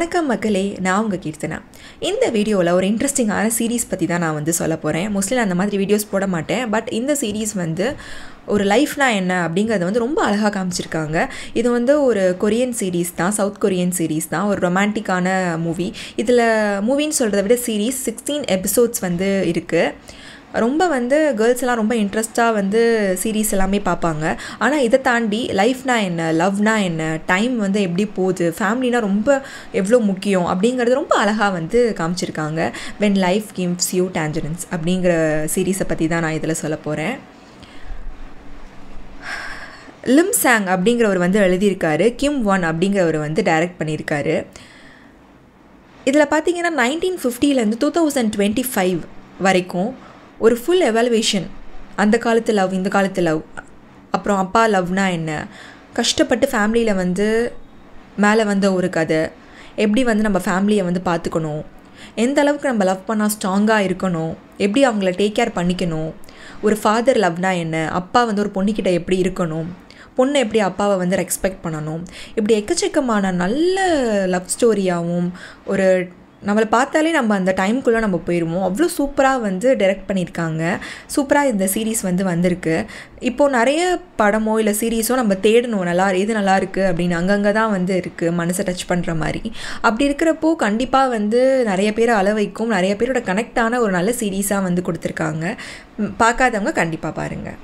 வணக்கம் மக்களே, நான் உங்கள் கீர்த்தனா. இந்த வீடியோவில் ஒரு இன்ட்ரெஸ்டிங்கான சீரீஸ் பற்றி தான் நான் சொல்ல போகிறேன். மோஸ்ட்லி நான் அந்த மாதிரி வீடியோஸ் போட மாட்டேன். பட் இந்த சீரீஸ் ஒரு லைஃப்னா என்ன அப்படிங்கிறத ரொம்ப அழகாக காமிச்சிருக்காங்க. இது ஒரு கொரியன் சீரீஸ் தான், சவுத் கொரியன் சீரீஸ் தான். ஒரு ரொமான்டிக்கான மூவி. இதில் மூவின்னு சொல்கிறத விட சீரீஸ் 16 எபிசோட்ஸ் இருக்குது. ரொம்ப கேர்ள்ஸ் எல்லாம் ரொம்ப இன்ட்ரெஸ்ட்டாக சீரீஸ் எல்லாமே பார்ப்பாங்க. ஆனால் இதை தாண்டி லைஃப்னா என்ன, லவ்னா என்ன, டைம் எப்படி போகுது, ஃபேமிலினா ரொம்ப எவ்வளோ முக்கியம் அப்படிங்கிறது ரொம்ப அழகாக காமிச்சிருக்காங்க. வென் லைஃப் கிவ்ஸ் யூ டேஞ்சரன்ஸ் அப்படிங்கிற சீரீஸை பற்றி தான் நான் இதில் சொல்ல போகிறேன். லிம் சாங் அப்படிங்கிறவர் எழுதியிருக்காரு. கிம் ஒன் அப்படிங்கிறவர் டைரக்ட் பண்ணியிருக்காரு. இதில் பார்த்தீங்கன்னா 1950 2025 வரைக்கும் ஒரு ஃபுல் எவாலுவேஷன். அந்த காலத்து லவ், இந்த காலத்து லவ், அப்புறம் அப்பா லவ்னா என்ன, கஷ்டப்பட்டு ஃபேமிலியில் மேலே வந்த ஒரு கதை, எப்படி நம்ம ஃபேமிலியை பார்த்துக்கணும், எந்த அளவுக்கு நம்ம லவ் பண்ணால் ஸ்ட்ராங்காக இருக்கணும், எப்படி அவங்கள டேக் கேர் பண்ணிக்கணும், ஒரு ஃபாதர் லவ்னா என்ன, அப்பா ஒரு பொண்ணுக்கிட்ட எப்படி இருக்கணும், பொண்ணு எப்படி அப்பாவை ரெஸ்பெக்ட் பண்ணணும், இப்படி எக்கச்சக்கமான நல்ல லவ் ஸ்டோரியாகவும் ஒரு நம்மளை பார்த்தாலே நம்ம அந்த டைமுக்குள்ளே நம்ம போயிடுவோம். அவ்வளோ சூப்பராக டைரக்ட் பண்ணியிருக்காங்க. சூப்பராக இந்த சீரீஸ் வந்திருக்கு. இப்போது நிறைய படமோ இல்லை சீரீஸோ நம்ம தேடணும், எது நல்லா இருக்குது அப்படின்னு. அங்கங்கே தான் இருக்குது மனசை டச் பண்ணுற மாதிரி. அப்படி இருக்கிறப்போ கண்டிப்பாக நிறைய பேரை அள வைக்கும், நிறைய பேரோட கனெக்டான ஒரு நல்ல சீரீஸாக கொடுத்துருக்காங்க. பார்க்காதவங்க கண்டிப்பாக பாருங்கள்.